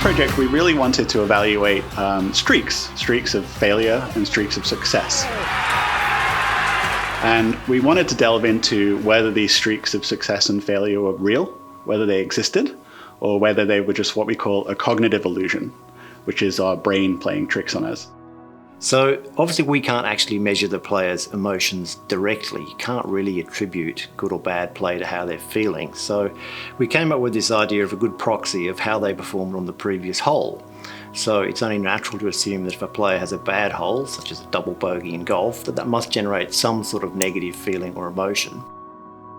project, we really wanted to evaluate streaks of failure and streaks of success. And we wanted to delve into whether these streaks of success and failure were real, whether they existed, or whether they were just what we call a cognitive illusion, which is our brain playing tricks on us. So obviously we can't actually measure the players' emotions directly. You can't really attribute good or bad play to how they're feeling. So we came up with this idea of a good proxy of how they performed on the previous hole. So it's only natural to assume that if a player has a bad hole, such as a double bogey in golf, that must generate some sort of negative feeling or emotion.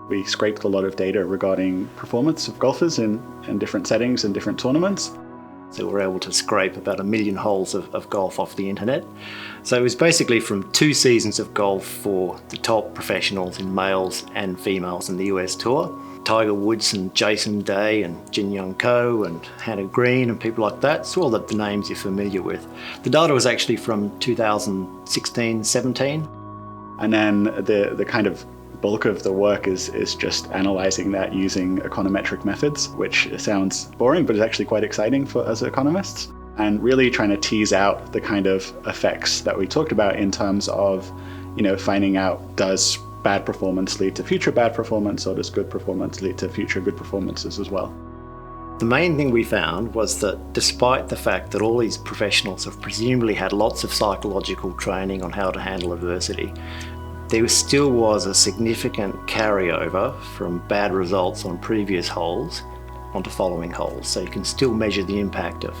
We scraped a lot of data regarding performance of golfers in different settings and different tournaments. So we're able to scrape about 1 million holes of golf off the internet. So it was basically from 2 seasons of golf for the top professionals in males and females in the US Tour. Tiger Woods and Jason Day and Jin Young Ko and Hannah Green and people like that. So all the names you're familiar with. The data was actually from 2016-17. And then the kind of bulk of the work is just analyzing that using econometric methods, which sounds boring, but is actually quite exciting for us economists, and really trying to tease out the kind of effects that we talked about in terms of, finding out, does bad performance lead to future bad performance, or does good performance lead to future good performances as well? The main thing we found was that despite the fact that all these professionals have presumably had lots of psychological training on how to handle adversity, there still was a significant carryover from bad results on previous holes onto following holes. So you can still measure the impact of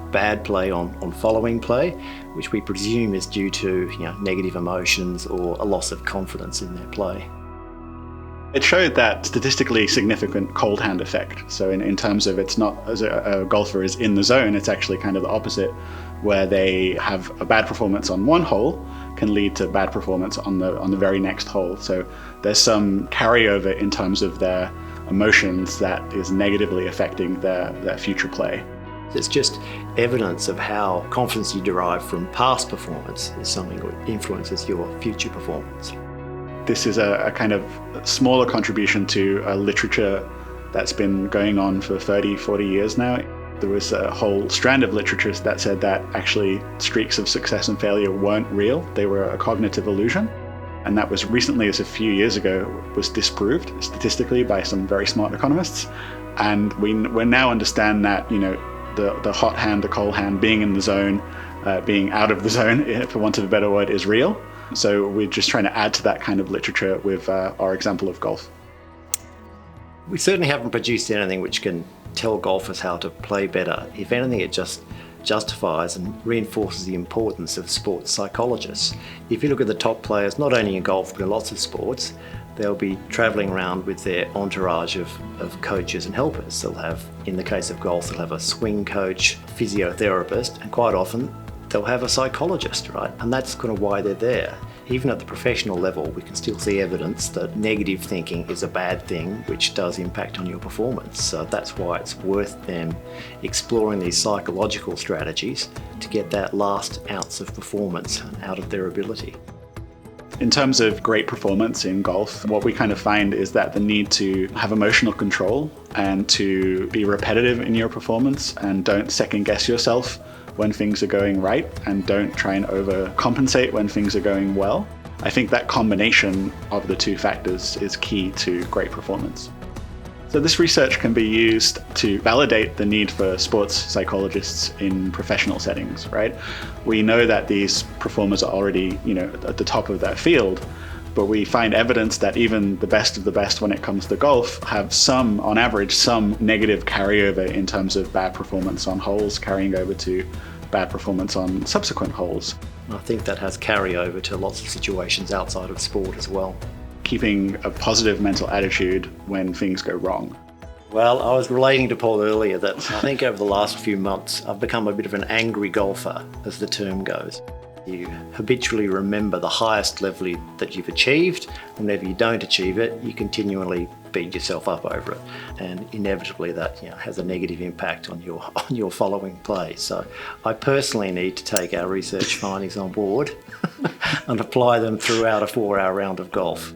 bad play on following play, which we presume is due to negative emotions or a loss of confidence in their play. It showed that statistically significant cold hand effect. So in terms of, it's not as a golfer is in the zone, it's actually kind of the opposite, where they have a bad performance on one hole can lead to bad performance on the very next hole. So there's some carryover in terms of their emotions that is negatively affecting their future play. It's just evidence of how confidence you derive from past performance is something that influences your future performance. This is a kind of smaller contribution to a literature that's been going on for 30, 40 years now. There was a whole strand of literature that said that actually streaks of success and failure weren't real. They were a cognitive illusion. And that was recently, as a few years ago, was disproved statistically by some very smart economists. And we now understand that, the hot hand, the cold hand, being in the zone, being out of the zone, for want of a better word, is real. So we're just trying to add to that kind of literature with our example of golf. We certainly haven't produced anything which can tell golfers how to play better. If anything, it just justifies and reinforces the importance of sports psychologists. If you look at the top players, not only in golf but in lots of sports, they'll be travelling around with their entourage of coaches and helpers. They'll have, in the case of golf, they'll have a swing coach, physiotherapist, and quite often they'll have a psychologist, right? And that's kind of why they're there. Even at the professional level, we can still see evidence that negative thinking is a bad thing, which does impact on your performance. So that's why it's worth them exploring these psychological strategies to get that last ounce of performance out of their ability. In terms of great performance in golf, what we kind of find is that the need to have emotional control and to be repetitive in your performance and don't second guess yourself when things are going right and don't try and overcompensate when things are going well. I think that combination of the two factors is key to great performance. So this research can be used to validate the need for sports psychologists in professional settings, right? We know that these performers are already, at the top of their field, but we find evidence that even the best of the best when it comes to golf have on average, some negative carryover in terms of bad performance on holes carrying over to bad performance on subsequent holes. I think that has carryover to lots of situations outside of sport as well. Keeping a positive mental attitude when things go wrong. Well, I was relating to Paul earlier that I think over the last few months I've become a bit of an angry golfer, as the term goes. You habitually remember the highest level that you've achieved. Whenever you don't achieve it, you continually beat yourself up over it. And inevitably that has a negative impact on your following play. So I personally need to take our research findings on board and apply them throughout a 4-hour round of golf.